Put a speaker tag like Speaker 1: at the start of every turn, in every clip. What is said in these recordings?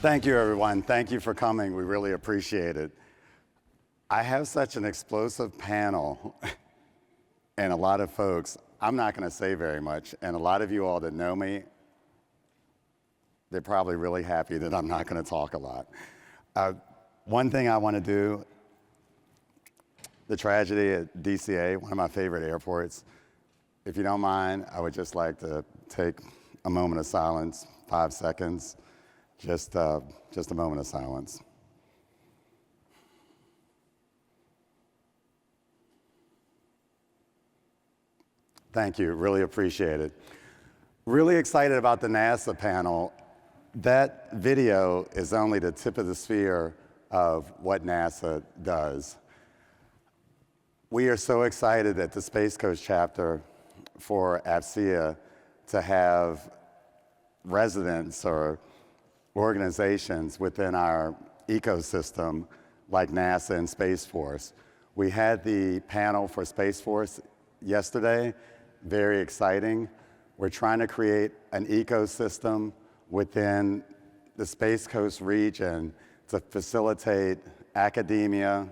Speaker 1: Thank you, everyone. Thank you for coming. We really appreciate it. I have such an explosive panel and a lot of folks. I'm not going to say very much, and a lot of you all that know me, they're probably really happy that I'm not going to talk a lot. One thing I want to do, the tragedy at DCA, one of my favorite airports, if you don't mind, I would just like to take a moment of silence, 5 seconds, just a moment of silence. Thank you, really appreciate it. Really excited about the NASA panel. That video is only the tip of the spear of what NASA does. We are so excited at the Space Coast chapter for AFCEA to have residents or organizations within our ecosystem like NASA and Space Force. We had the panel for Space Force yesterday, very exciting. We're trying to create an ecosystem within the Space Coast region to facilitate academia,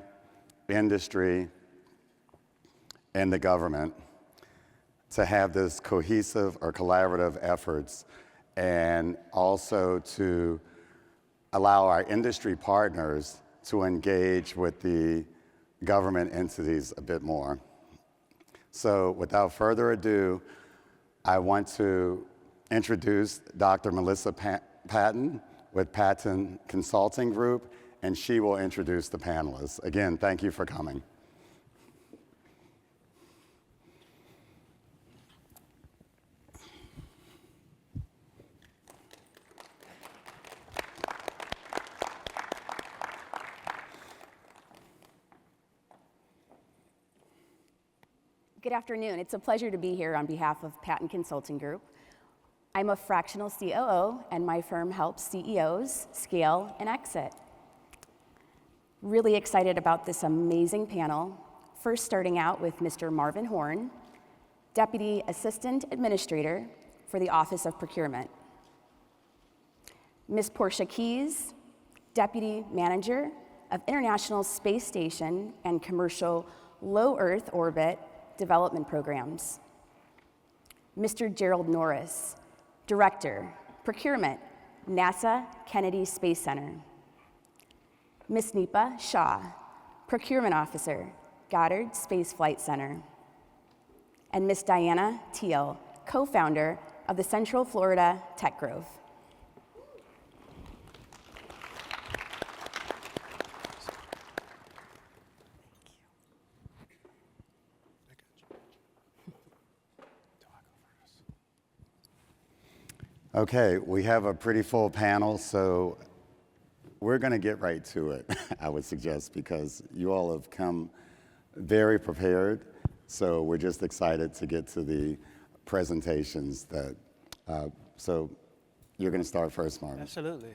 Speaker 1: industry, and the government to have this cohesive or collaborative efforts, and also to allow our industry partners to engage with the government entities a bit more. So without further ado, I want to introduce Dr. Melissa Patton with Patton Consulting Group, and she will introduce the panelists. Again, thank you for coming.
Speaker 2: Good afternoon. It's a pleasure to be here on behalf of Patton Consulting Group. I'm a fractional COO, and my firm helps CEOs scale and exit. Really excited about this amazing panel. First, starting out with Mr. Marvin Horn, Deputy Assistant Administrator for the Office of Procurement. Ms. Portia Keys, Deputy Manager of International Space Station and Commercial Low Earth Orbit Development Programs. Mr. Gerald Norris, Director, Procurement, NASA Kennedy Space Center. Ms. Nepa Shaw, Procurement Officer, Goddard Space Flight Center. And Ms. Diana Teal, co-founder of the Central Florida Tech Grove.
Speaker 1: Okay, we have a pretty full panel, so we're going to get right to it, I would suggest, because you all have come very prepared. So we're just excited to get to the presentations. So you're going to start first, Marvin.
Speaker 3: Absolutely.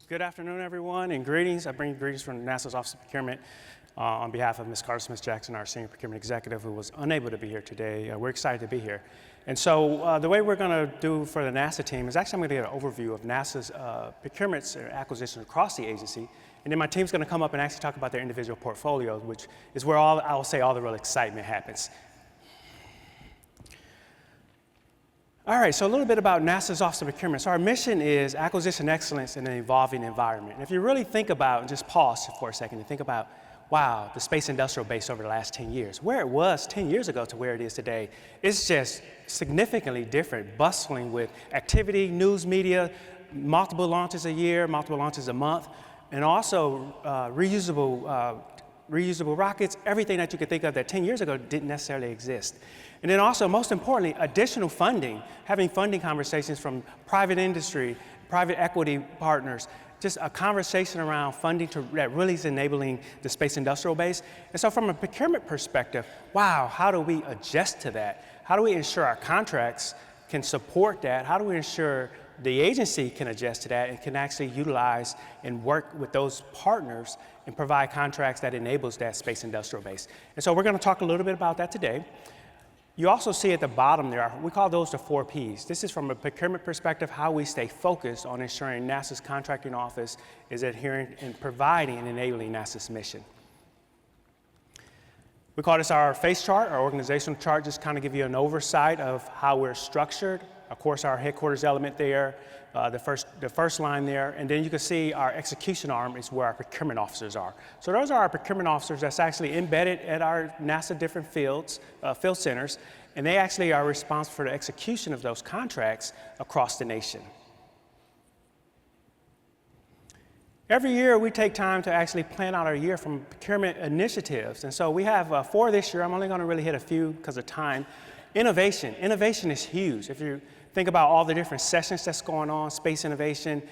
Speaker 3: Good afternoon, everyone, and greetings. I bring greetings from NASA's Office of Procurement on behalf of Ms. Carter Smith-Jackson, our Senior Procurement Executive, who was unable to be here today. We're excited to be here. And so the way we're going to do for the NASA team is actually I'm going to get an overview of NASA's procurements and acquisitions across the agency. And then my team's going to come up and actually talk about their individual portfolios, which is where I will say all the real excitement happens. All right, so a little bit about NASA's Office of Procurement. So our mission is acquisition excellence in an evolving environment. And if you really think about, and just pause for a second and think about, wow, the space industrial base over the last 10 years, where it was 10 years ago to where it is today, it's just significantly different, bustling with activity, news media, multiple launches a year, multiple launches a month, and also reusable rockets, everything that you could think of that 10 years ago didn't necessarily exist. And then also, most importantly, additional funding, having funding conversations from private industry, private equity partners, just a conversation around funding that really is enabling the space industrial base. And so from a procurement perspective, wow, how do we adjust to that? How do we ensure our contracts can support that? How do we ensure the agency can adjust to that and can actually utilize and work with those partners and provide contracts that enables that space industrial base? And so we're going to talk a little bit about that today. You also see at the bottom there, we call those the 4 Ps. This is from a procurement perspective, how we stay focused on ensuring NASA's contracting office is adhering and providing and enabling NASA's mission. We call this our face chart, our organizational chart, just kind of give you an oversight of how we're structured. Of course, our headquarters element there, the first line there, and then you can see our execution arm is where our procurement officers are. So those are our procurement officers that's actually embedded at our NASA different field centers, and they actually are responsible for the execution of those contracts across the nation. Every year, we take time to actually plan out our year from procurement initiatives, and so we have 4 this year. I'm only going to really hit a few because of time. Innovation. Innovation is huge. If you think about all the different sessions that's going on, space innovation,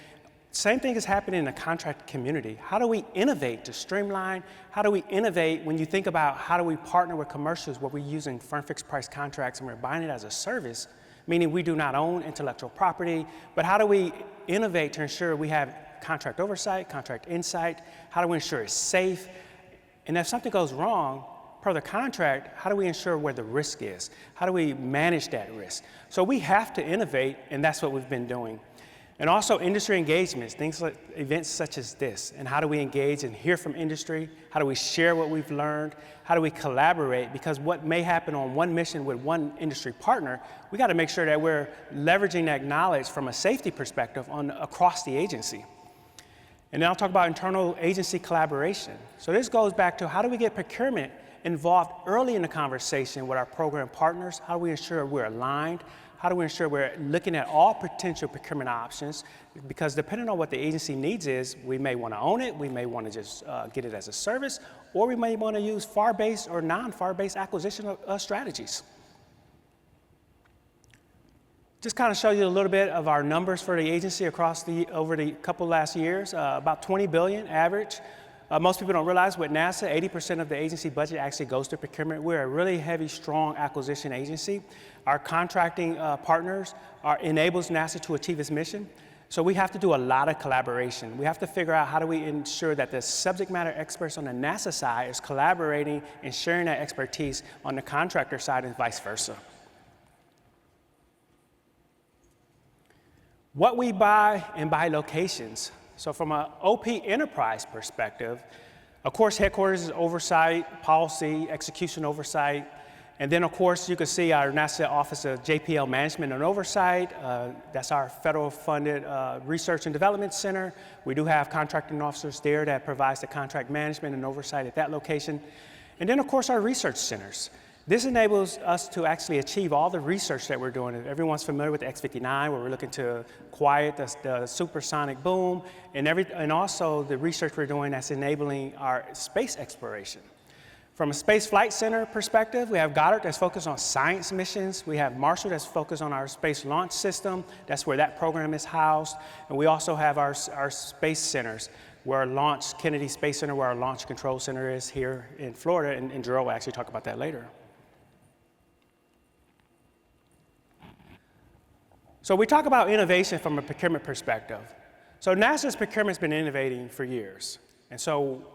Speaker 3: same thing is happening in the contract community. How do we innovate to streamline? How do we innovate when you think about how do we partner with commercials where we're using firm fixed price contracts and we're buying it as a service, meaning we do not own intellectual property, but how do we innovate to ensure we have contract oversight, contract insight? How do we ensure it's safe? And if something goes wrong, per the contract, how do we ensure where the risk is? How do we manage that risk? So we have to innovate, and that's what we've been doing. And also industry engagements, things like events such as this, and how do we engage and hear from industry? How do we share what we've learned? How do we collaborate? Because what may happen on one mission with one industry partner, we got to make sure that we're leveraging that knowledge from a safety perspective across the agency. And then I'll talk about internal agency collaboration. So this goes back to how do we get procurement involved early in the conversation with our program partners? How do we ensure we're aligned? How do we ensure we're looking at all potential procurement options? Because depending on what the agency needs is, we may want to own it, we may want to just get it as a service, or we may want to use FAR-based or non-FAR-based acquisition strategies. Just kind of show you a little bit of our numbers for the agency over the couple last years, about 20 billion average. Most people don't realize with NASA, 80% of the agency budget actually goes to procurement. We're a really heavy, strong acquisition agency. Our contracting partners enables NASA to achieve its mission. So we have to do a lot of collaboration. We have to figure out how do we ensure that the subject matter experts on the NASA side is collaborating and sharing that expertise on the contractor side and vice versa. What we buy and by locations. So from an OP enterprise perspective, of course, headquarters is oversight, policy, execution oversight. And then, of course, you can see our NASA Office of JPL Management and Oversight. That's our federal funded research and development center. We do have contracting officers there that provides the contract management and oversight at that location. And then, of course, our research centers. This enables us to actually achieve all the research that we're doing. Everyone's familiar with the X-59, where we're looking to quiet the supersonic boom, and also the research we're doing that's enabling our space exploration. From a Space Flight Center perspective, we have Goddard that's focused on science missions. We have Marshall that's focused on our space launch system. That's where that program is housed. And we also have our space centers, where our Kennedy Space Center, where our Launch Control Center is here in Florida, and Gerald will actually talk about that later. So we talk about innovation from a procurement perspective. So NASA's procurement's been innovating for years. And so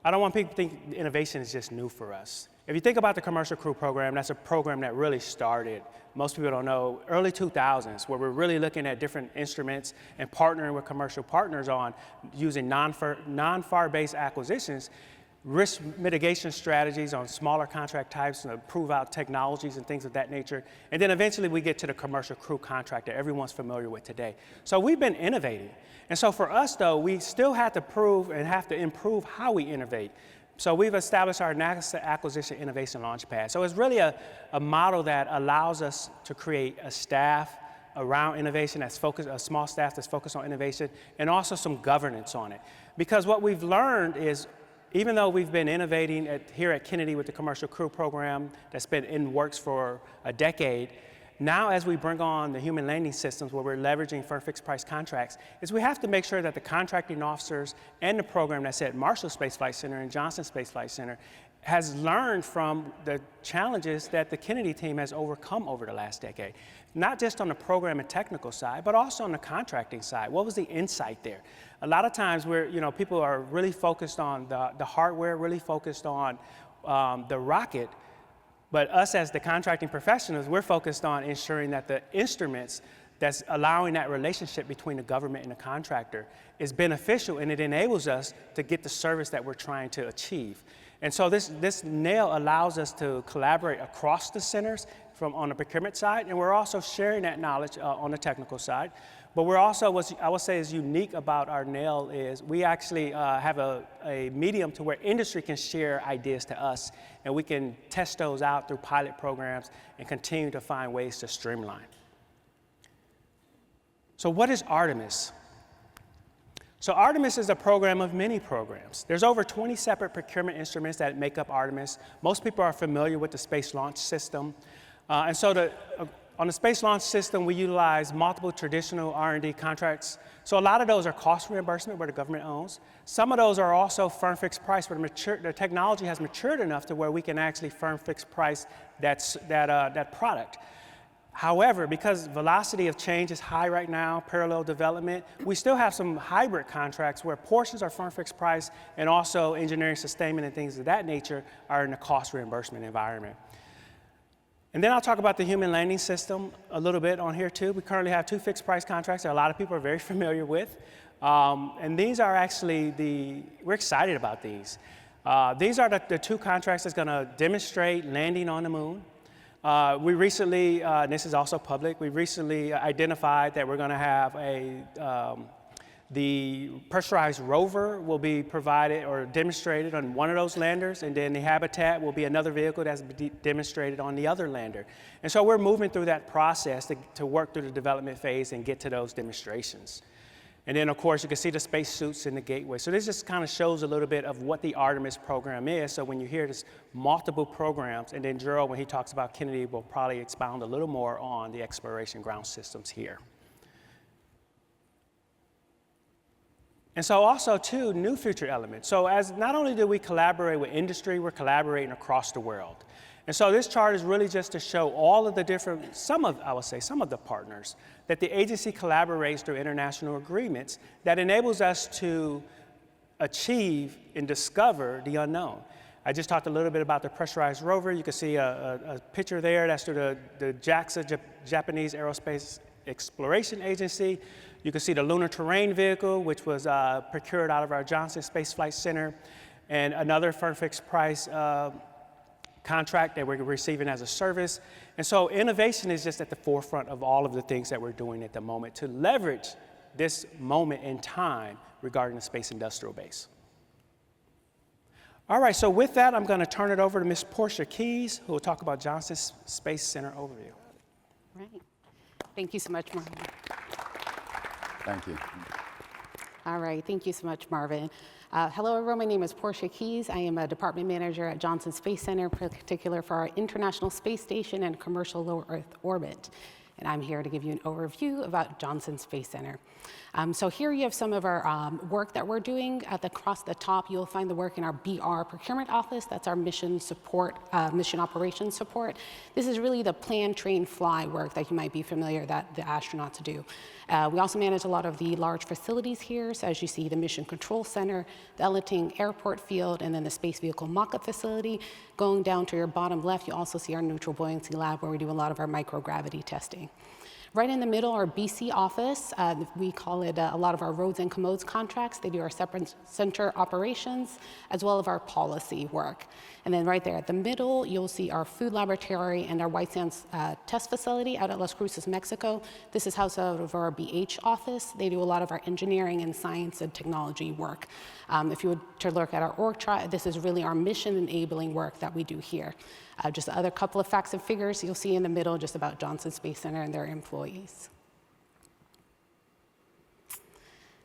Speaker 3: I don't want people to think innovation is just new for us. If you think about the Commercial Crew Program, that's a program that really started, most people don't know, early 2000s, where we're really looking at different instruments and partnering with commercial partners on using non-FAR-based acquisitions, risk mitigation strategies on smaller contract types and prove out technologies and things of that nature. And then eventually we get to the commercial crew contract that everyone's familiar with today. So we've been innovating. And so for us though, we still have to prove and have to improve how we innovate. So we've established our NASA Acquisition Innovation Launchpad. So it's really a model that allows us to create a staff around innovation that's focused, a small staff that's focused on innovation, and also some governance on it. Because what we've learned is, even though we've been innovating here at Kennedy with the Commercial Crew Program that's been in works for a decade, now as we bring on the human landing systems where we're leveraging firm fixed price contracts, is we have to make sure that the contracting officers and the program that's at Marshall Space Flight Center and Johnson Space Flight Center has learned from the challenges that the Kennedy team has overcome over the last decade. Not just on the program and technical side, but also on the contracting side. What was the insight there? A lot of times people are really focused on the hardware, really focused on the rocket, But us as the contracting professionals, we're focused on ensuring that the instruments that's allowing that relationship between the government and the contractor is beneficial, and it enables us to get the service that we're trying to achieve. And so this nail allows us to collaborate across the centers on the procurement side, and we're also sharing that knowledge on the technical side. But we're also, what I would say is unique about our nail is we actually have a medium to where industry can share ideas to us, and we can test those out through pilot programs and continue to find ways to streamline. So what is Artemis? So Artemis is a program of many programs. There's over 20 separate procurement instruments that make up Artemis. Most people are familiar with the Space Launch System. And so on the Space Launch System, we utilize multiple traditional R&D contracts. So a lot of those are cost reimbursement, where the government owns. Some of those are also firm fixed price, where the technology has matured enough to where we can actually firm fixed price that product. However, because velocity of change is high right now, parallel development, we still have some hybrid contracts where portions are firm fixed price and also engineering sustainment and things of that nature are in the cost reimbursement environment. And then I'll talk about the human landing system a little bit on here too. We currently have 2 fixed price contracts that a lot of people are very familiar with. And these are actually we're excited about these. These are the 2 contracts that's gonna demonstrate landing on the moon. We recently, this is also public, we recently identified that we're gonna have the pressurized rover will be provided or demonstrated on one of those landers, and then the habitat will be another vehicle that's demonstrated on the other lander. And so we're moving through that process to work through the development phase and get to those demonstrations. And then, of course, you can see the spacesuits in the gateway. So this just kind of shows a little bit of what the Artemis program is. So when you hear this multiple programs, and then Gerald, when he talks about Kennedy, will probably expound a little more on the exploration ground systems here. And so also, too, new future elements. So as not only do we collaborate with industry, we're collaborating across the world. And so this chart is really just to show all of the different, I would say, some of the partners that the agency collaborates through international agreements that enables us to achieve and discover the unknown. I just talked a little bit about the pressurized rover. You can see a picture there. That's through the JAXA, Japanese Aerospace Exploration Agency. You can see the lunar terrain vehicle, which was procured out of our Johnson Space Flight Center, and another firm fixed price contract that we're receiving as a service. And so innovation is just at the forefront of all of the things that we're doing at the moment to leverage this moment in time regarding the space industrial base. All right, so with that, I'm going to turn it over to Ms. Portia Keys, who will talk about Johnson Space Center overview.
Speaker 4: Right. Thank you so much, Marvin.
Speaker 1: Thank you.
Speaker 4: All right, thank you so much, Marvin. Hello, everyone. My name is Portia Keys. I am a department manager at Johnson Space Center, in particular for our International Space Station and Commercial Low Earth Orbit. And I'm here to give you an overview about Johnson Space Center. So here you have some of our work that we're doing. Across the top, you'll find the work in our BR procurement office. That's our mission support, mission operations support. This is really the plan, train, fly work that you might be familiar that the astronauts do. We also manage a lot of the large facilities here. So as you see, the Mission Control Center, the Elliting Airport Field, and then the Space Vehicle Mock-up Facility. Going down to your bottom left, you also see our Neutral Buoyancy Lab, where we do a lot of our microgravity testing. Right in the middle, our BC office, we call it a lot of our roads and commodes contracts. They do our separate center operations, as well as our policy work. And then right there at the middle, you'll see our food laboratory and our White Sands test facility out at Las Cruces, Mexico. This is housed out of our BH office. They do a lot of our engineering and science and technology work. If you were to look at our org chart, this is really our mission enabling work that we do here. Just other couple of facts and figures you'll see in the middle just about Johnson Space Center and their employees.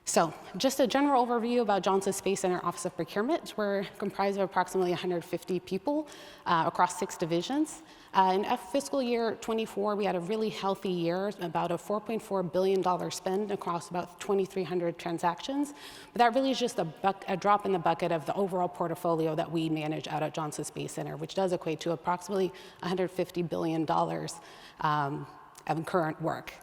Speaker 4: So just a general overview about Johnson Space Center Office of Procurement. We're comprised of approximately 150 people across 6 divisions. In fiscal year 24, we had a really healthy year, about a $4.4 billion spend across about 2,300 transactions. But that really is just a drop in the bucket of the overall portfolio that we manage out at Johnson Space Center, which does equate to approximately $150 billion of current work.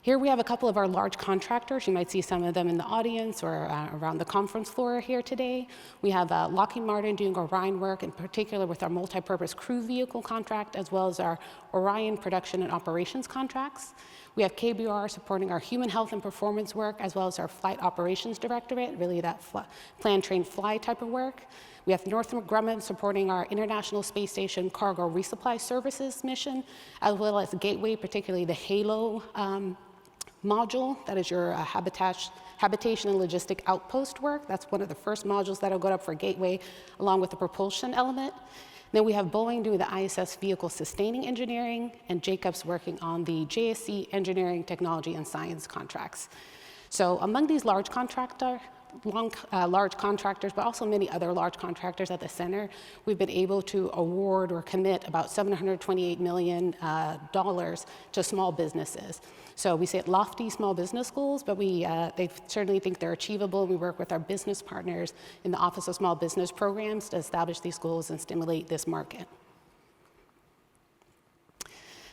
Speaker 4: Here we have a couple of our large contractors. You might see some of them in the audience or around the conference floor here today. We have Lockheed Martin doing Orion work, in particular with our multi-purpose crew vehicle contract, as well as our Orion production and operations contracts. We have KBR supporting our human health and performance work, as well as our flight operations directorate, really that plan, train, fly type of work. We have Northrop Grumman supporting our International Space Station cargo resupply services mission, as well as Gateway, particularly the HALO module, that is your habitation and logistic outpost work. That's one of the first modules that'll go up for Gateway, along with the propulsion element. Then we have Boeing doing the ISS vehicle sustaining engineering, and Jacobs working on the JSC engineering, technology, and science contracts. So among these large contractors, but also many other large contractors at the center, we've been able to award or commit about $728 million to small businesses. So we set lofty small business goals, but they certainly think they're achievable. We work with our business partners in the Office of Small Business Programs to establish these goals and stimulate this market.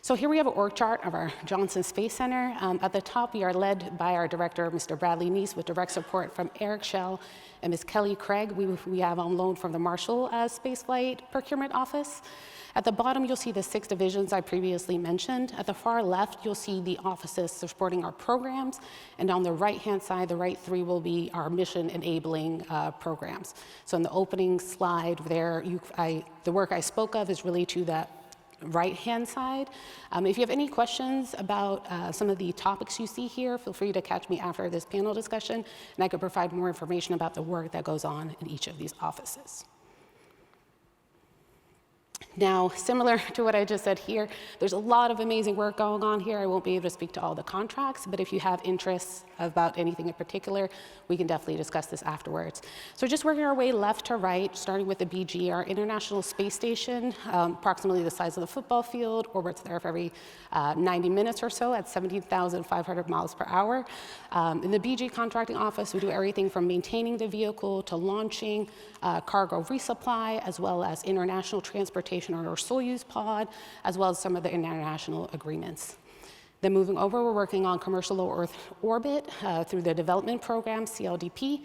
Speaker 4: So here we have an org chart of our Johnson Space Center. At the top, we are led by our director, Mr. Bradley Neese, with direct support from Eric Schell and Ms. Kelly Craig. We have on loan from the Marshall Space Flight Procurement Office. At the bottom, you'll see the 6 divisions I previously mentioned. At the far left, you'll see the offices supporting our programs. And on the right-hand side, the right 3 will be our mission-enabling programs. So in the opening slide there, the work I spoke of is really to that right-hand side. If you have any questions about some of the topics you see here, feel free to catch me after this panel discussion, and I could provide more information about the work that goes on in each of these offices. Now, similar to what I just said here, there's a lot of amazing work going on here. I won't be able to speak to all the contracts, but if you have interests about anything in particular, we can definitely discuss this afterwards. So just working our way left to right, starting with the BG, our International Space Station, approximately the size of the football field, orbits there for every 90 minutes or so at 17,500 miles per hour. In the BG contracting office, we do everything from maintaining the vehicle to launching, cargo resupply, as well as international transportation on our Soyuz pod, as well as some of the international agreements. Then moving over, we're working on commercial low Earth orbit through the development program, CLDP.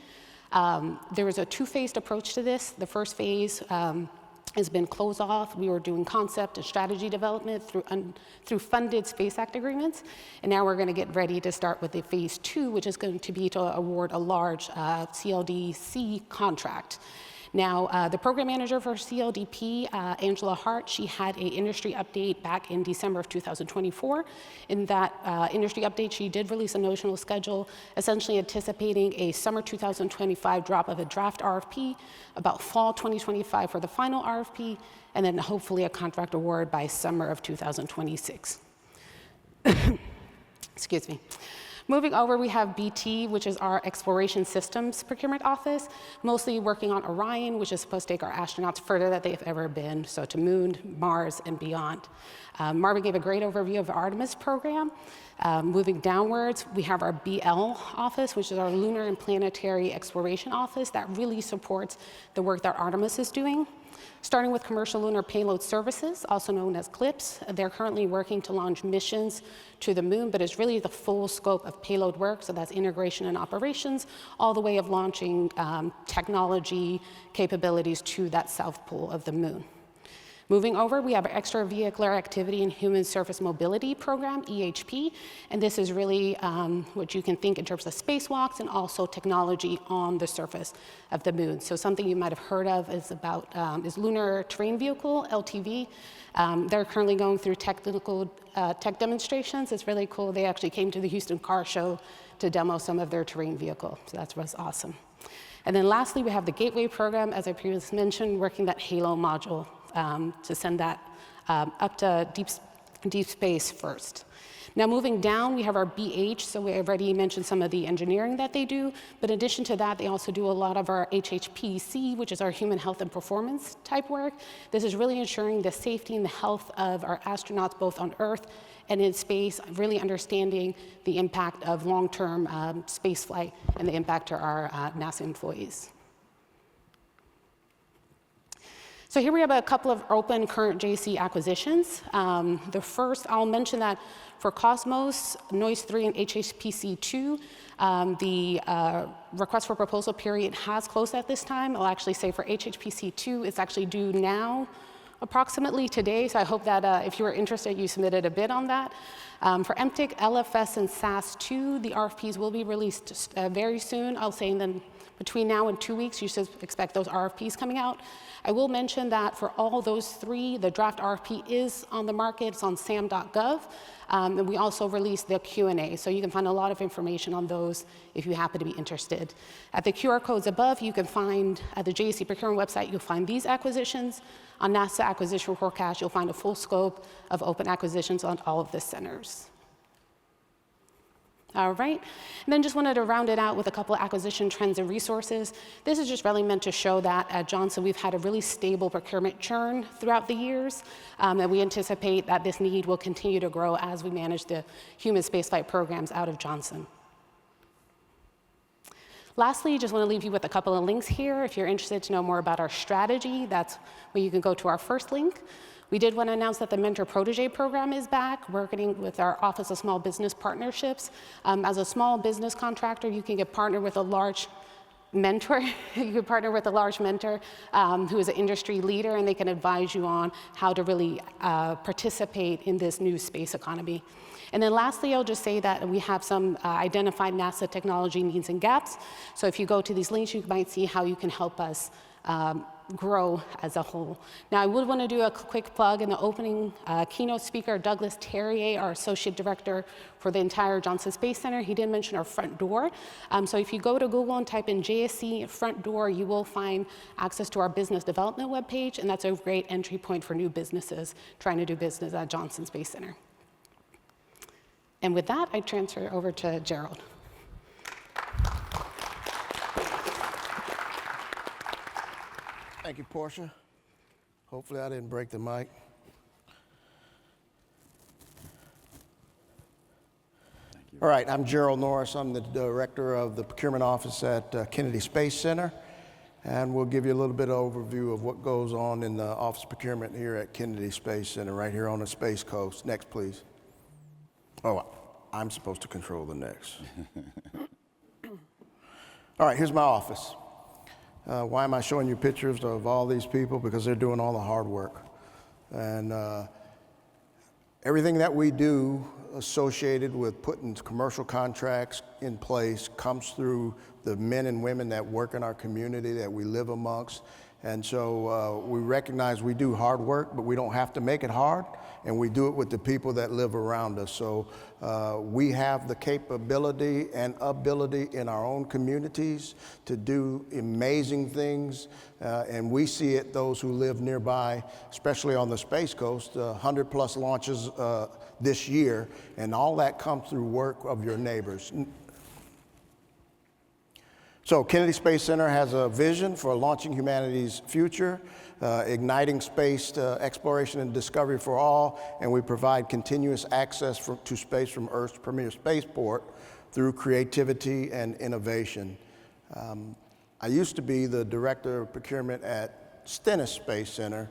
Speaker 4: There was a 2-phased approach to this. The first phase has been closed off. We were doing concept and strategy development through funded Space Act agreements. And now we're going to get ready to start with the phase 2, which is going to be to award a large CLDC contract. Now, the program manager for CLDP, Angela Hart, she had an industry update back in December of 2024. In that industry update, she did release a notional schedule, essentially anticipating a summer 2025 drop of a draft RFP, about fall 2025 for the final RFP, and then hopefully a contract award by summer of 2026. Excuse me. Moving over, we have BT, which is our Exploration Systems Procurement Office, mostly working on Orion, which is supposed to take our astronauts further than they've ever been, so to Moon, Mars, and beyond. Marvin gave a great overview of the Artemis Program. Moving downwards, we have our BL office, which is our Lunar and Planetary Exploration Office that really supports the work that Artemis is doing. Starting with Commercial Lunar Payload Services, also known as CLPS, they're currently working to launch missions to the moon, but it's really the full scope of payload work, so that's integration and operations, all the way of launching technology capabilities to that south pole of the moon. Moving over, we have our Extravehicular Activity and Human Surface Mobility Program, EHP, and this is really what you can think in terms of spacewalks and also technology on the surface of the moon. So something you might have heard of is Lunar Terrain Vehicle, LTV. They're currently going through tech demonstrations. It's really cool. They actually came to the Houston Car Show to demo some of their terrain vehicle, so that's what's awesome. And then lastly, we have the Gateway program, as I previously mentioned, working that HALO module to send that up to deep space first. Now moving down, we have our BH, so we already mentioned some of the engineering that they do, but in addition to that, they also do a lot of our HHPC, which is our human health and performance type work. This is really ensuring the safety and the health of our astronauts, both on Earth and in space, really understanding the impact of long-term space flight and the impact to our NASA employees. So here we have a couple of open current JC acquisitions. The first, I'll mention that for Cosmos, Noise 3, and HHPC 2, the request for proposal period has closed at this time. I'll actually say for HHPC 2, it's actually due now, approximately today. So I hope that if you were interested, you submitted a bid on that. For MTIC, LFS, and SAS2, the RFPs will be released very soon. I'll say then between now and 2 weeks, you should expect those RFPs coming out. I will mention that for all those three, the draft RFP is on the market. It's on sam.gov. And we also released the Q&A, so you can find a lot of information on those if you happen to be interested. At the QR codes above, you can find, at the JC Procurement website, you'll find these acquisitions. On NASA Acquisition Forecast, you'll find a full scope of open acquisitions on all of the centers. All right, and then just wanted to round it out with a couple of acquisition trends and resources. This is just really meant to show that at Johnson we've had a really stable procurement churn throughout the years, and we anticipate that this need will continue to grow as we manage the human spaceflight programs out of Johnson. Lastly, just want to leave you with a couple of links here. If you're interested to know more about our strategy, that's where you can go to our first link. We did want to announce that the Mentor Protege program is back, working with our Office of Small Business Partnerships. As a small business contractor, you can get partnered with a large mentor. You can partner with a large mentor who is an industry leader, and they can advise you on how to really participate in this new space economy. And then lastly, I'll just say that we have some identified NASA technology needs and gaps. So if you go to these links, you might see how you can help us grow as a whole. Now, I would want to do a quick plug in the opening. Keynote speaker Douglas Terrier, our Associate Director for the entire Johnson Space Center, he did mention our front door. So if you go to Google and type in JSC front door, you will find access to our business development webpage, and that's a great entry point for new businesses trying to do business at Johnson Space Center. And with that, I transfer over to Gerald.
Speaker 5: Thank you, Portia. Hopefully I didn't break the mic. All right, I'm Gerald Norris. I'm the director of the procurement office at Kennedy Space Center, and we'll give you a little bit of overview of what goes on in the Office of Procurement here at Kennedy Space Center, right here on the Space Coast. Next, please. Oh, I'm supposed to control the next. All right, here's my office. Why am I showing you pictures of all these people? Because they're doing all the hard work. And everything that we do associated with putting commercial contracts in place comes through the men and women that work in our community, that we live amongst. And so we recognize we do hard work, but we don't have to make it hard, and we do it with the people that live around us. So we have the capability and ability in our own communities to do amazing things, and we see it, those who live nearby, especially on the Space Coast, 100+ launches this year, and all that comes through work of your neighbors. So Kennedy Space Center has a vision for launching humanity's future, igniting space exploration and discovery for all, and we provide continuous access to space from Earth's premier spaceport through creativity and innovation. I used to be the director of procurement at Stennis Space Center,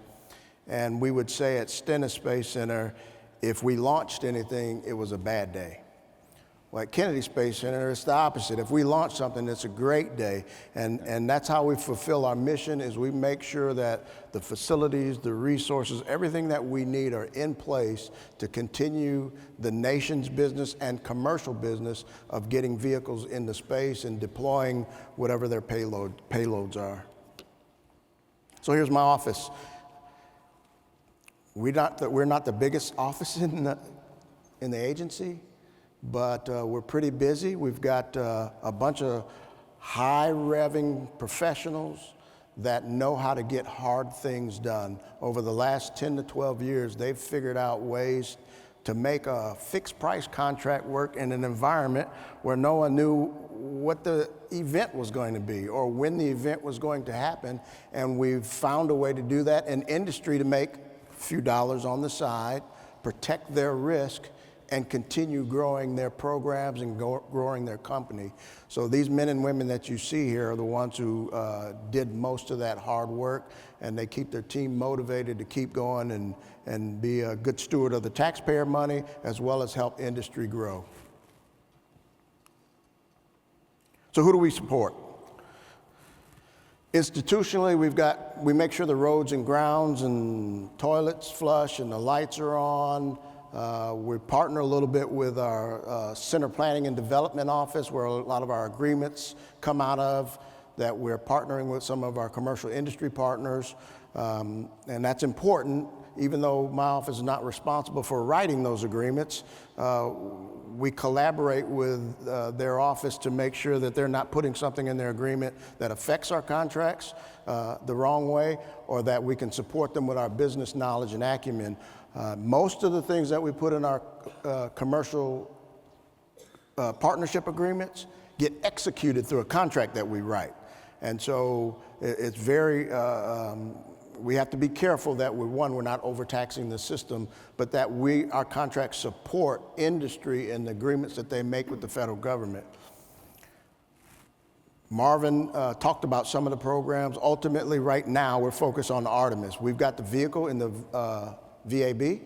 Speaker 5: and we would say at Stennis Space Center, if we launched anything, it was a bad day. Well, at Kennedy Space Center, it's the opposite. If we launch something, it's a great day. And that's how we fulfill our mission, is we make sure that the facilities, the resources, everything that we need are in place to continue the nation's business and commercial business of getting vehicles into space and deploying whatever their payloads are. So here's my office. We're not the biggest office in the agency, but we're pretty busy. We've got a bunch of high-revving professionals that know how to get hard things done. Over the last 10 to 12 years, they've figured out ways to make a fixed-price contract work in an environment where no one knew what the event was going to be or when the event was going to happen. And we've found a way to do that in industry to make a few dollars on the side, protect their risk, and continue growing their programs and growing their company. So these men and women that you see here are the ones who did most of that hard work, and they keep their team motivated to keep going and be a good steward of the taxpayer money, as well as help industry grow. So who do we support? Institutionally, we make sure the roads and grounds and toilets flush and the lights are on. We partner a little bit with our Center Planning and Development Office, where a lot of our agreements come out of, that we're partnering with some of our commercial industry partners. And that's important, even though my office is not responsible for writing those agreements. We collaborate with their office to make sure that they're not putting something in their agreement that affects our contracts the wrong way, or that we can support them with our business knowledge and acumen. Most of the things that we put in our commercial partnership agreements get executed through a contract that we write. And so it's very, we have to be careful that we're not overtaxing the system, but that our contracts support industry and the agreements that they make with the federal government. Marvin talked about some of the programs. Ultimately, right now, we're focused on Artemis. We've got the vehicle in the VAB.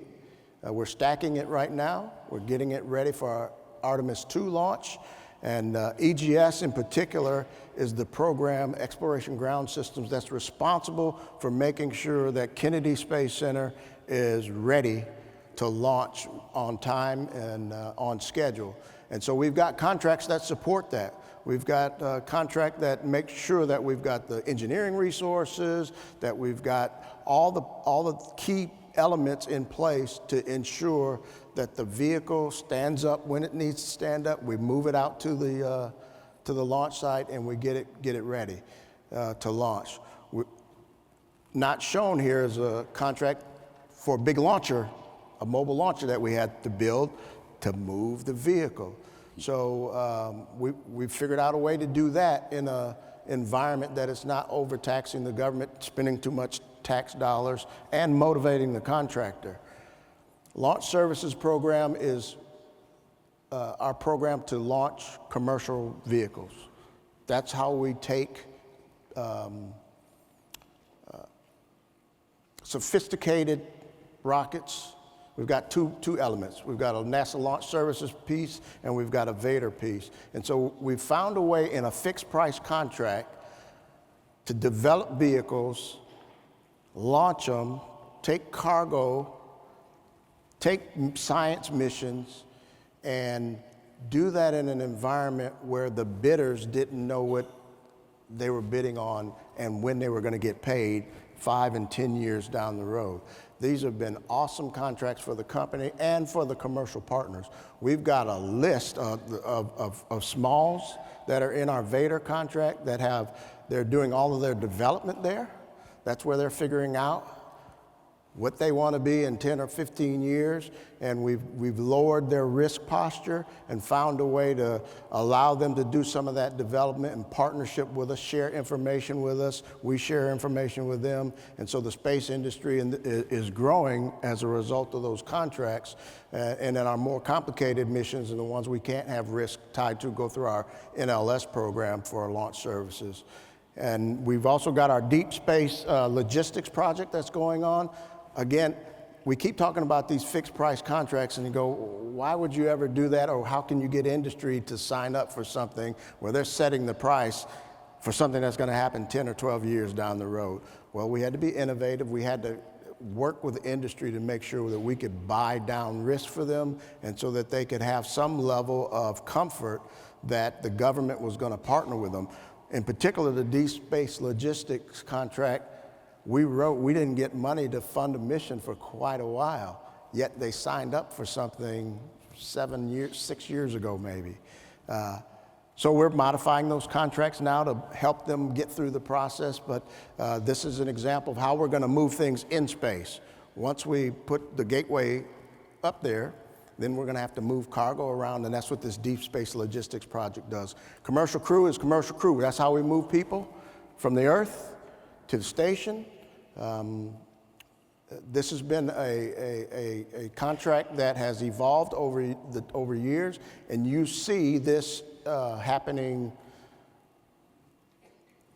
Speaker 5: We're stacking it right now. We're getting it ready for our Artemis 2 launch. And EGS in particular is the program, Exploration Ground Systems, that's responsible for making sure that Kennedy Space Center is ready to launch on time and on schedule. And so we've got contracts that support that. We've got a contract that makes sure that we've got the engineering resources, that we've got all the key elements in place to ensure that the vehicle stands up when it needs to stand up. We move it out to the launch site, and we get it ready to launch. Not shown here is a contract for a big launcher, a mobile launcher that we had to build to move the vehicle. So we figured out a way to do that in an environment that is not overtaxing the government, spending too much tax dollars, and motivating the contractor. Launch Services Program is our program to launch commercial vehicles. That's how we take sophisticated rockets. We've got two elements. We've got a NASA Launch Services piece, and we've got a Vader piece. And so we found a way in a fixed price contract to develop vehicles, launch them, take cargo, take science missions, and do that in an environment where the bidders didn't know what they were bidding on and when they were going to get paid 5 and 10 years down the road. These have been awesome contracts for the company and for the commercial partners. We've got a list of smalls that are in our Vader contract that they're doing all of their development there. That's where they're figuring out what they want to be in 10 or 15 years, and we've lowered their risk posture and found a way to allow them to do some of that development in partnership with us, share information with us, we share information with them, and so the space industry is growing as a result of those contracts, and then our more complicated missions and the ones we can't have risk tied to go through our NLS program for our launch services. And we've also got our deep space logistics project that's going on. Again, we keep talking about these fixed price contracts, and you go, why would you ever do that? Or how can you get industry to sign up for something where they're setting the price for something that's going to happen 10 or 12 years down the road? Well, we had to be innovative. We had to work with industry to make sure that we could buy down risk for them, and so that they could have some level of comfort that the government was going to partner with them. In particular, the deep space logistics contract, we didn't get money to fund a mission for quite a while, yet they signed up for something 6 years ago maybe. So we're modifying those contracts now to help them get through the process, but this is an example of how we're going to move things in space. Once we put the gateway up there, then we're going to have to move cargo around, and that's what this deep space logistics project does. Commercial crew is commercial crew. That's how we move people from the Earth to the station. This has been a contract that has evolved over years, and you see this happening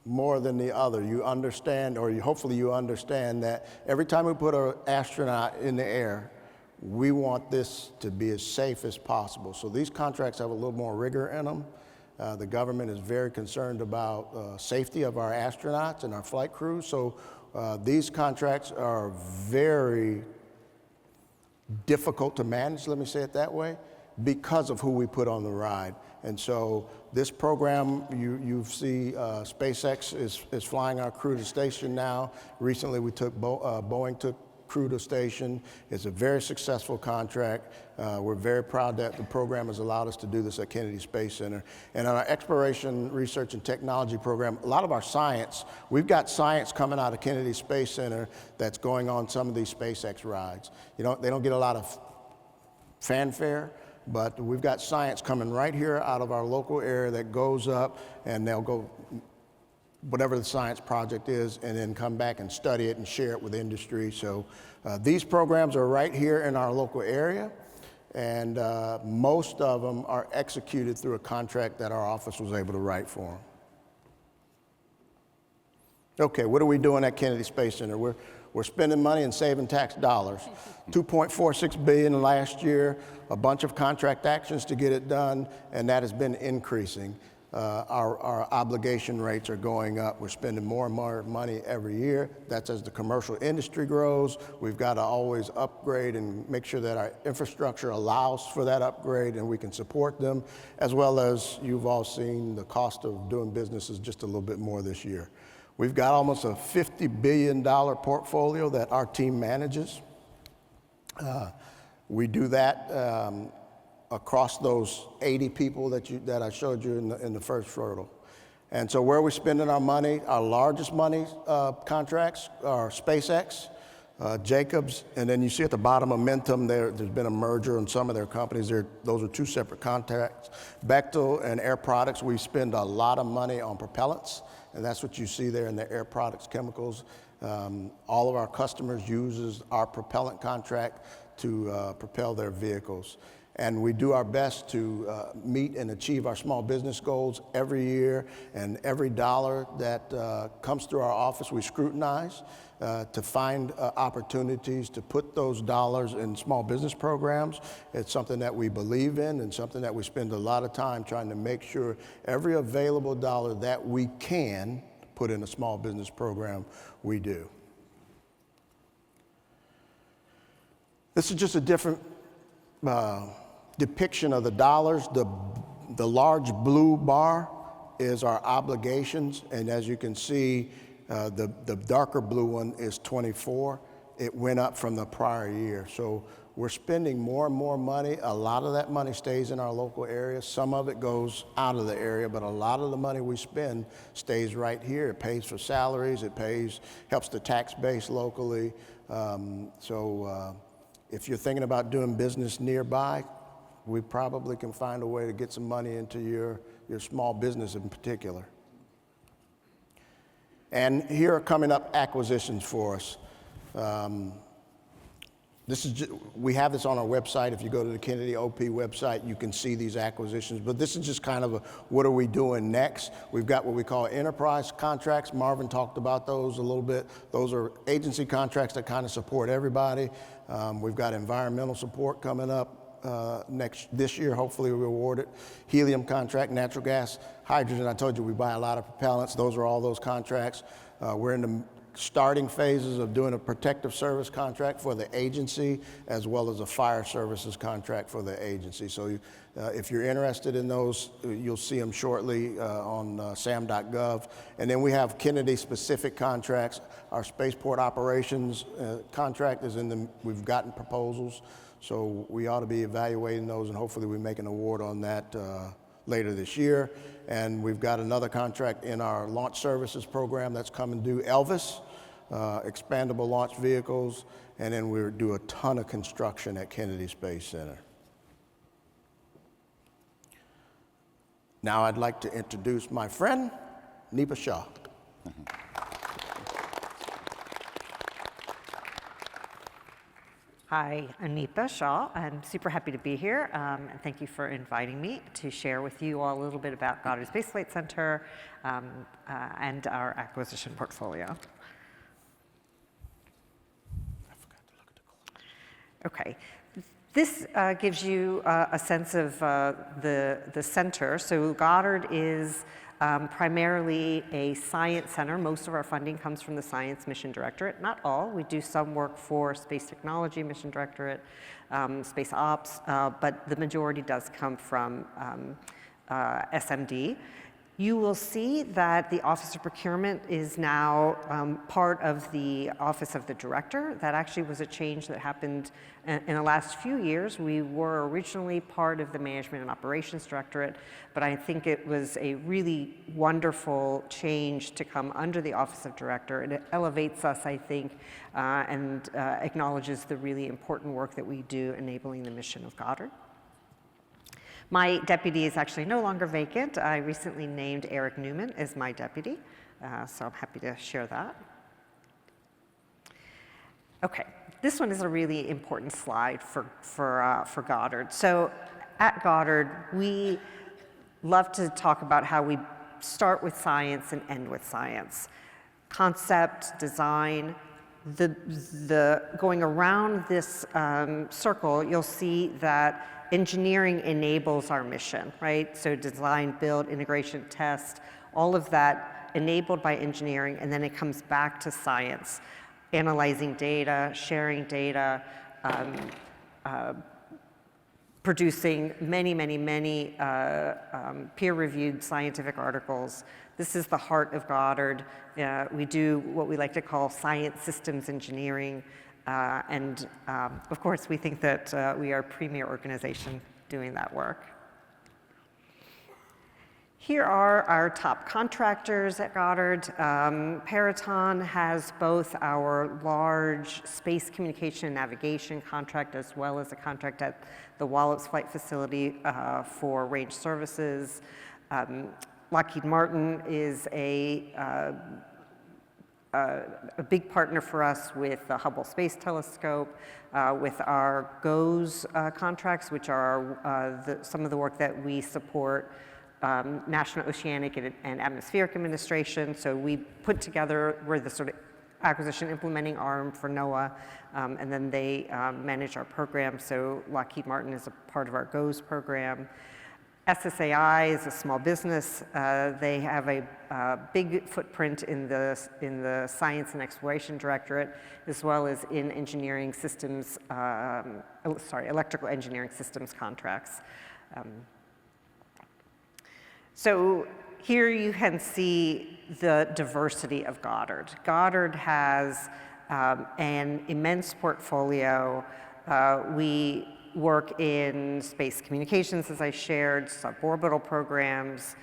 Speaker 5: more than the other. You understand, or hopefully you understand, that every time we put an astronaut in the air, we want this to be as safe as possible. So these contracts have a little more rigor in them. The government is very concerned about safety of our astronauts and our flight crews. So these contracts are very difficult to manage, let me say it that way, because of who we put on the ride. And so this program, you see SpaceX is flying our crew to station now. Recently we took, Boeing took crew to station. It's a very successful contract. We're very proud that the program has allowed us to do this at Kennedy Space Center. And on our Exploration, Research, and Technology program, a lot of our science, we've got science coming out of Kennedy Space Center that's going on some of these SpaceX rides. They don't get a lot of fanfare, but we've got science coming right here out of our local area that goes up, and they'll go whatever the science project is, and then come back and study it and share it with industry. So these programs are right here in our local area, and most of them are executed through a contract that our office was able to write for them. Okay, what are we doing at Kennedy Space Center? We're spending money and saving tax dollars. $2.46 billion last year, a bunch of contract actions to get it done, and that has been increasing. Our obligation rates are going up. We're spending more and more money every year. That's as the commercial industry grows. We've got to always upgrade and make sure that our infrastructure allows for that upgrade and we can support them, as well as you've all seen the cost of doing business is just a little bit more this year. We've got almost a $50 billion portfolio that our team manages. We do that across those 80 people that I showed you in the first photo. And so where are we spending our money? Our largest money contracts are SpaceX, Jacobs, and then you see at the bottom Momentum, there's been a merger in some of their companies. Those are two separate contracts. Bechtel and Air Products, we spend a lot of money on propellants, and that's what you see there in the Air Products chemicals. All of our customers uses our propellant contract to propel their vehicles. And we do our best to meet and achieve our small business goals every year, and every dollar that comes through our office we scrutinize to find opportunities to put those dollars in small business programs. It's something that we believe in and something that we spend a lot of time trying to make sure every available dollar that we can put in a small business program, we do. This is just a different depiction of the dollars. The large blue bar is our obligations, and as you can see, the darker blue one is 24. It went up from the prior year. So we're spending more and more money. A lot of that money stays in our local area. Some of it goes out of the area, but a lot of the money we spend stays right here. It pays for salaries, helps the tax base locally. If you're thinking about doing business nearby, we probably can find a way to get some money into your small business in particular. And here are coming up acquisitions for us. We have this on our website. If you go to the Kennedy OP website, you can see these acquisitions. But this is just kind of what are we doing next? We've got what we call enterprise contracts. Marvin talked about those a little bit. Those are agency contracts that kind of support everybody. We've got environmental support coming up this year. Hopefully we award it. Helium contract, natural gas, hydrogen. I told you we buy a lot of propellants. Those are all those contracts. We're in the starting phases of doing a protective service contract for the agency, as well as a fire services contract for the agency. So if you're interested in those, you'll see them shortly on sam.gov. And then we have Kennedy-specific contracts. Our spaceport operations contract is we've gotten proposals, so we ought to be evaluating those, and hopefully we make an award on that later this year. And we've got another contract in our launch services program that's coming due, Elvis, expandable launch vehicles, and then we do a ton of construction at Kennedy Space Center. Now I'd like to introduce my friend, Nepa Shaw.
Speaker 6: Hi, I'm Nepa Shaw. I'm super happy to be here, and thank you for inviting me to share with you all a little bit about Goddard Space Flight Center and our acquisition portfolio. Okay, this gives you a sense of the center. So Goddard is primarily a science center. Most of our funding comes from the Science Mission Directorate. Not all. We do some work for Space Technology Mission Directorate, Space Ops, but the majority does come from SMD. You will see that the Office of Procurement is now part of the Office of the Director. That actually was a change that happened in the last few years. We were originally part of the Management and Operations Directorate, but I think it was a really wonderful change to come under the Office of Director. And it elevates us, I think, and acknowledges the really important work that we do enabling the mission of Goddard. My deputy is actually no longer vacant. I recently named Eric Newman as my deputy, so I'm happy to share that. Okay, this one is a really important slide for Goddard. So at Goddard, we love to talk about how we start with science and end with science. Concept, design, going around this circle, you'll see that engineering enables our mission, right? So design, build, integration, test, all of that enabled by engineering, and then it comes back to science, analyzing data, sharing data, producing many peer-reviewed scientific articles. This is the heart of Goddard. We do what we like to call science systems engineering. Of course, we think that we are a premier organization doing that work. Here are our top contractors at Goddard. Peraton has both our large space communication and navigation contract as well as a contract at the Wallops Flight Facility for range services. Lockheed Martin is a big partner for us with the Hubble Space Telescope, with our GOES contracts, which are some of the work that we support National Oceanic and Atmospheric Administration. So we put together, we're the sort of acquisition implementing arm for NOAA, and then they manage our program. So Lockheed Martin is a part of our GOES program. SSAI is a small business. They have a big footprint in the Science and Exploration Directorate, as well as in engineering systems, electrical engineering systems contracts. So here you can see the diversity of Goddard. Goddard has an immense portfolio. We work in space communications, as I shared, suborbital programs,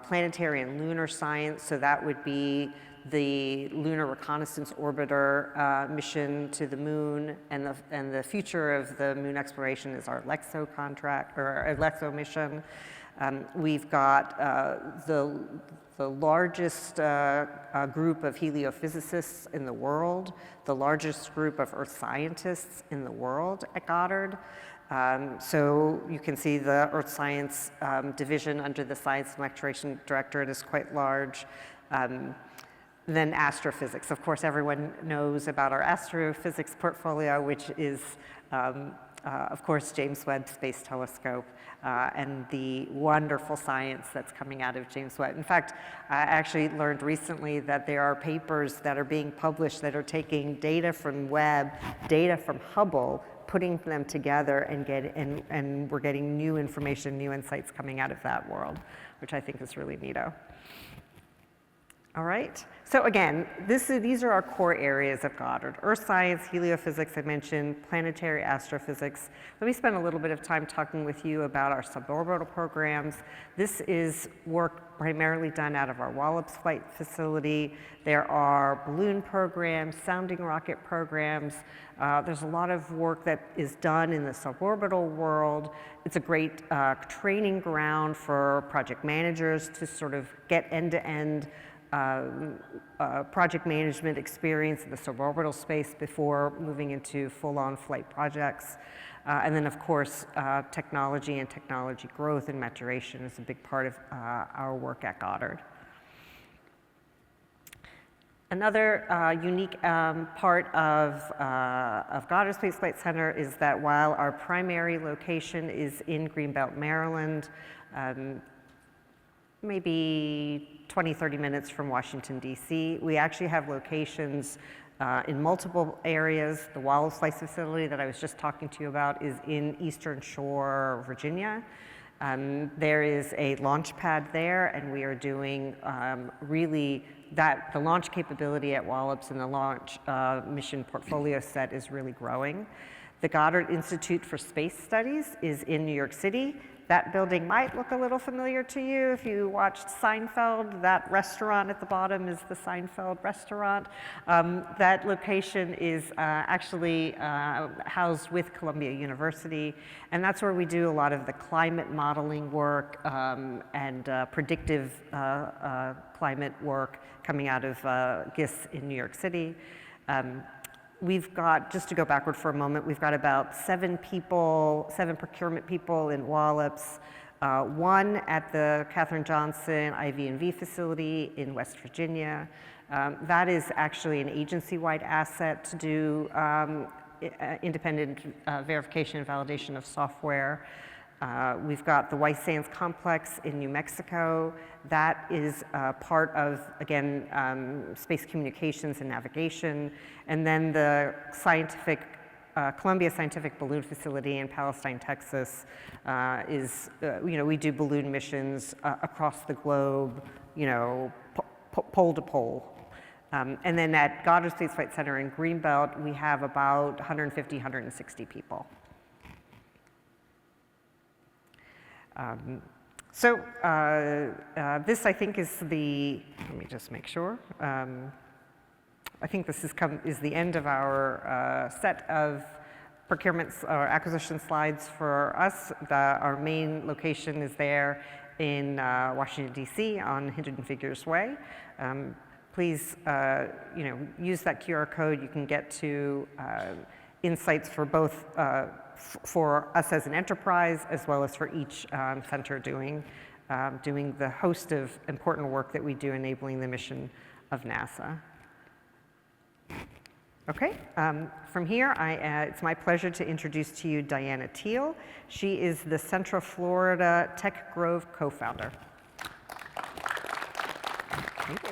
Speaker 6: planetary and lunar science, so that would be the Lunar Reconnaissance Orbiter mission to the moon, and the future of the moon exploration is our LEXO contract, or our LEXO mission. We've got the largest group of heliophysicists in the world, the largest group of earth scientists in the world at Goddard. So you can see the Earth Science division under the Science and Exploration Directorate is quite large. Then astrophysics. Of course, everyone knows about our astrophysics portfolio, which is, of course, James Webb Space Telescope and the wonderful science that's coming out of James Webb. In fact, I actually learned recently that there are papers that are being published that are taking data from Webb, data from Hubble, putting them together and we're getting new information, new insights coming out of that world, which I think is really neato. All right, so again, these are our core areas of Goddard. Earth science, heliophysics, I mentioned, planetary astrophysics. Let me spend a little bit of time talking with you about our suborbital programs. This is work primarily done out of our Wallops Flight Facility. There are balloon programs, sounding rocket programs. There's a lot of work that is done in the suborbital world. It's a great training ground for project managers to sort of get end-to-end project management experience in the suborbital space before moving into full-on flight projects. And then, of course, technology and technology growth and maturation is a big part of our work at Goddard. Another unique part of Goddard Space Flight Center is that while our primary location is in Greenbelt, Maryland, maybe 20, 30 minutes from Washington, D.C., we actually have locations in multiple areas. The Wallops Flight Facility that I was just talking to you about is in Eastern Shore, Virginia. There is a launch pad there, and we are doing really the launch capability at Wallops and the launch mission portfolio set is really growing. The Goddard Institute for Space Studies is in New York City. That building might look a little familiar to you if you watched Seinfeld. That restaurant at the bottom is the Seinfeld restaurant. That location is actually housed with Columbia University, and that's where we do a lot of the climate modeling work and predictive climate work coming out of GIS in New York City. We've got, just to go backward for a moment, we've got about 7 procurement people in Wallops, 1 at the Katherine Johnson IV&V facility in West Virginia. That is actually an agency-wide asset to do independent verification and validation of software. We've got the White Sands Complex in New Mexico. That is part of, again, space communications and navigation. And then the Columbia Scientific Balloon Facility in Palestine, Texas is, we do balloon missions across the globe, pole to pole. And then at Goddard Space Flight Center in Greenbelt, we have about 150, 160 people. This, I think, is the, let me just make sure. I think this is the end of our set of procurements or acquisition slides for us. Our main location is there in Washington, D.C. on Hidden Figures Way. Please, use that QR code. You can get to insights for both for us as an enterprise, as well as for each center doing the host of important work that we do enabling the mission of NASA. Okay, from here, it's my pleasure to introduce to you Diana Teal. She is the Central Florida Tech Grove co-founder. Thank you.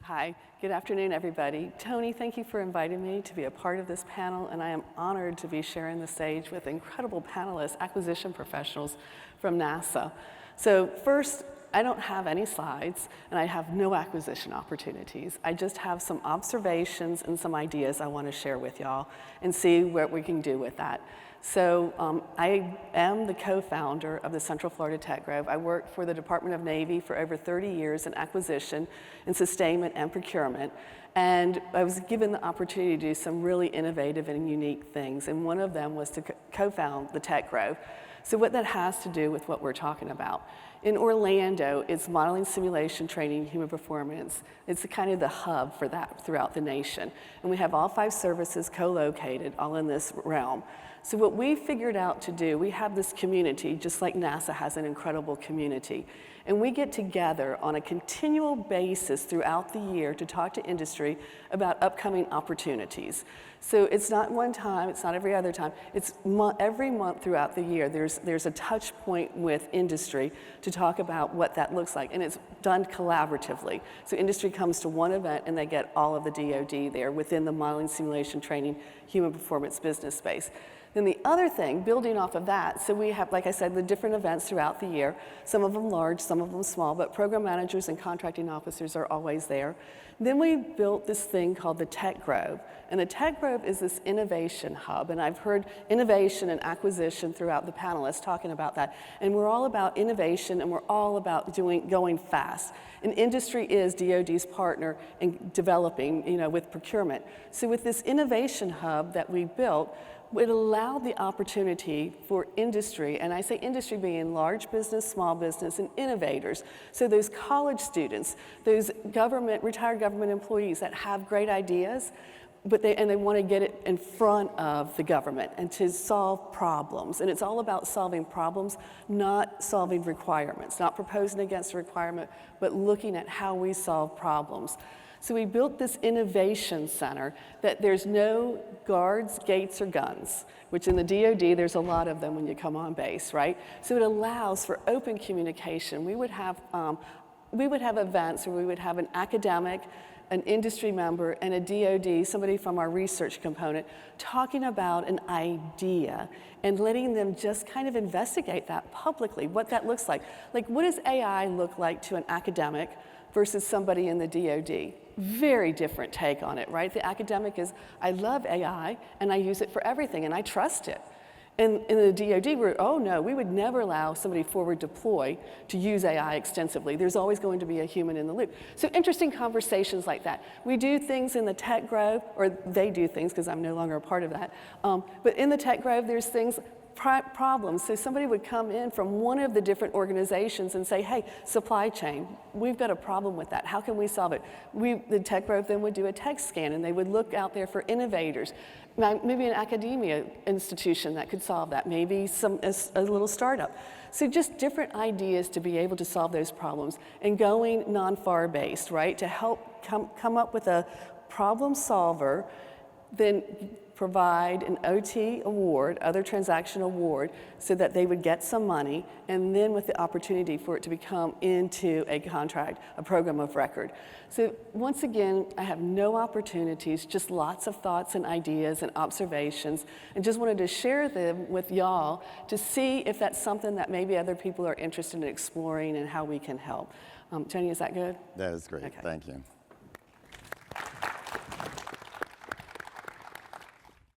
Speaker 7: Hi, good afternoon, everybody. Tony, thank you for inviting me to be a part of this panel, and I am honored to be sharing the stage with incredible panelists, acquisition professionals from NASA. So first, I don't have any slides, and I have no acquisition opportunities. I just have some observations and some ideas I want to share with y'all and see what we can do with that. So I am the co-founder of the Central Florida Tech Grove. I worked for the Department of Navy for over 30 years in acquisition and sustainment and procurement. And I was given the opportunity to do some really innovative and unique things. And one of them was to co-found the Tech Grove. So what that has to do with what we're talking about. In Orlando, it's modeling, simulation, training, human performance. It's kind of the hub for that throughout the nation. And we have all 5 services co-located all in this realm. So what we figured out to do, we have this community, just like NASA has an incredible community. And we get together on a continual basis throughout the year to talk to industry about upcoming opportunities. So it's not one time, it's not every other time, it's every month throughout the year. There's a touch point with industry to talk about what that looks like, and it's done collaboratively. So industry comes to one event and they get all of the DoD there within the modeling, simulation, training, human performance business space. Then the other thing, building off of that, so we have, like I said, the different events throughout the year, some of them large, some of them small, but program managers and contracting officers are always there. Then we built this thing called the Tech Grove. And the Tech Grove is this innovation hub. And I've heard innovation and acquisition throughout the panelists talking about that. And we're all about innovation, and we're all about going fast. And industry is DoD's partner in developing, with procurement. So with this innovation hub that we built, it allowed the opportunity for industry, and I say industry being large business, small business, and innovators. So those college students, those retired government employees that have great ideas, but they want to get it in front of the government and to solve problems. And it's all about solving problems, not solving requirements, not proposing against a requirement, but looking at how we solve problems. So we built this innovation center that there's no guards, gates, or guns, which in the DoD, there's a lot of them when you come on base, right? So it allows for open communication. We would have events where we would have an academic, an industry member, and a DoD, somebody from our research component, talking about an idea and letting them just kind of investigate that publicly, what that looks like. Like, what does AI look like to an academic versus somebody in the DoD? Very different take on it, right? The academic is, I love AI, and I use it for everything, and I trust it. And in the DoD, oh no, we would never allow somebody forward deploy to use AI extensively. There's always going to be a human in the loop. So interesting conversations like that. We do things in the Tech Grove, or they do things because I'm no longer a part of that. But in the Tech Grove, there's things, problems. So somebody would come in from one of the different organizations and say, hey, supply chain, we've got a problem with that. How can we solve it? The Tech Grove then would do a tech scan, and they would look out there for innovators. Maybe an academia institution that could solve that, maybe a little startup. So just different ideas to be able to solve those problems, and going non-FAR based, right? To help come up with a problem solver, then provide an OT award, other transaction award, so that they would get some money, and then with the opportunity for it to become into a contract, a program of record. So once again, I have no opportunities, just lots of thoughts and ideas and observations, and just wanted to share them with y'all to see if that's something that maybe other people are interested in exploring and how we can help. Tony, is that good?
Speaker 1: That is great.
Speaker 7: Okay.
Speaker 1: Thank you.